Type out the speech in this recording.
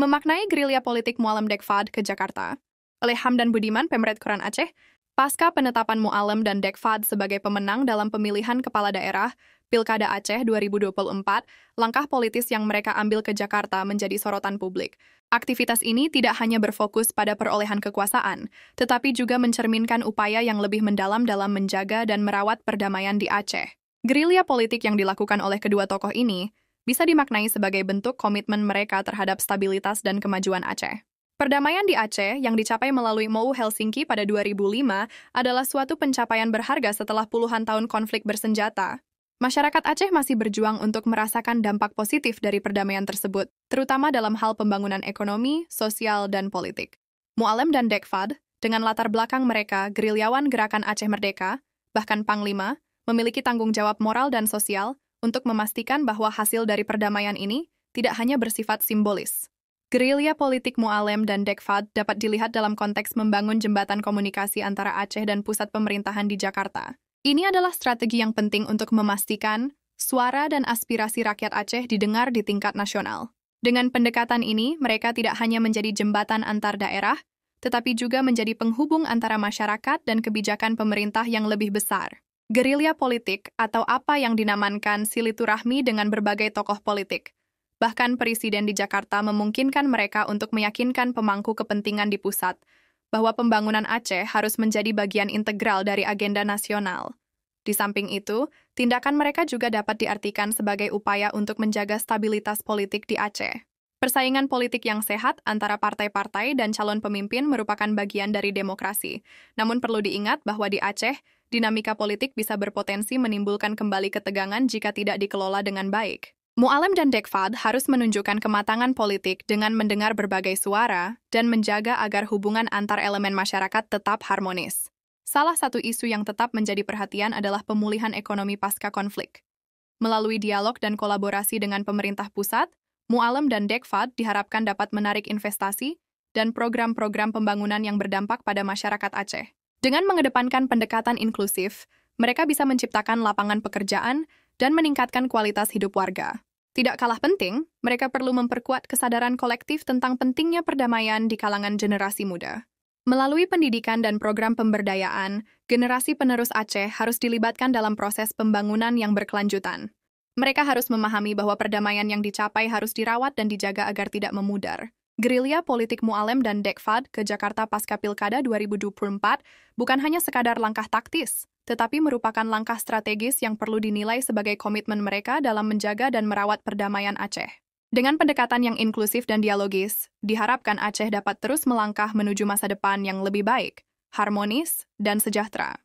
Memaknai gerilya politik Mualem Dekfad ke Jakarta oleh Hamdan Budiman, Pemret Koran Aceh, pasca penetapan Mualem dan Dekfad sebagai pemenang dalam pemilihan kepala daerah Pilkada Aceh 2024, langkah politis yang mereka ambil ke Jakarta menjadi sorotan publik. Aktivitas ini tidak hanya berfokus pada perolehan kekuasaan, tetapi juga mencerminkan upaya yang lebih mendalam dalam menjaga dan merawat perdamaian di Aceh. Gerilya politik yang dilakukan oleh kedua tokoh ini bisa dimaknai sebagai bentuk komitmen mereka terhadap stabilitas dan kemajuan Aceh. Perdamaian di Aceh yang dicapai melalui MoU Helsinki pada 2005 adalah suatu pencapaian berharga setelah puluhan tahun konflik bersenjata. Masyarakat Aceh masih berjuang untuk merasakan dampak positif dari perdamaian tersebut, terutama dalam hal pembangunan ekonomi, sosial, dan politik. Mualem dan Dekfad, dengan latar belakang mereka gerilyawan Gerakan Aceh Merdeka, bahkan Panglima, memiliki tanggung jawab moral dan sosial untuk memastikan bahwa hasil dari perdamaian ini tidak hanya bersifat simbolis. Gerilya politik Mualem dan Dekfad dapat dilihat dalam konteks membangun jembatan komunikasi antara Aceh dan pusat pemerintahan di Jakarta. Ini adalah strategi yang penting untuk memastikan suara dan aspirasi rakyat Aceh didengar di tingkat nasional. Dengan pendekatan ini, mereka tidak hanya menjadi jembatan antar daerah, tetapi juga menjadi penghubung antara masyarakat dan kebijakan pemerintah yang lebih besar. Gerilya politik atau apa yang dinamakan silaturahmi dengan berbagai tokoh politik. Bahkan Presiden di Jakarta memungkinkan mereka untuk meyakinkan pemangku kepentingan di pusat bahwa pembangunan Aceh harus menjadi bagian integral dari agenda nasional. Di samping itu, tindakan mereka juga dapat diartikan sebagai upaya untuk menjaga stabilitas politik di Aceh. Persaingan politik yang sehat antara partai-partai dan calon pemimpin merupakan bagian dari demokrasi. Namun perlu diingat bahwa di Aceh, dinamika politik bisa berpotensi menimbulkan kembali ketegangan jika tidak dikelola dengan baik. Mualem dan Dekfad harus menunjukkan kematangan politik dengan mendengar berbagai suara dan menjaga agar hubungan antar elemen masyarakat tetap harmonis. Salah satu isu yang tetap menjadi perhatian adalah pemulihan ekonomi pasca konflik. Melalui dialog dan kolaborasi dengan pemerintah pusat, Mualem dan Dekfad diharapkan dapat menarik investasi dan program-program pembangunan yang berdampak pada masyarakat Aceh. Dengan mengedepankan pendekatan inklusif, mereka bisa menciptakan lapangan pekerjaan dan meningkatkan kualitas hidup warga. Tidak kalah penting, mereka perlu memperkuat kesadaran kolektif tentang pentingnya perdamaian di kalangan generasi muda. Melalui pendidikan dan program pemberdayaan, generasi penerus Aceh harus dilibatkan dalam proses pembangunan yang berkelanjutan. Mereka harus memahami bahwa perdamaian yang dicapai harus dirawat dan dijaga agar tidak memudar. Gerilya politik Mualem dan Dekfad ke Jakarta pasca Pilkada 2024 bukan hanya sekadar langkah taktis, tetapi merupakan langkah strategis yang perlu dinilai sebagai komitmen mereka dalam menjaga dan merawat perdamaian Aceh. Dengan pendekatan yang inklusif dan dialogis, diharapkan Aceh dapat terus melangkah menuju masa depan yang lebih baik, harmonis, dan sejahtera.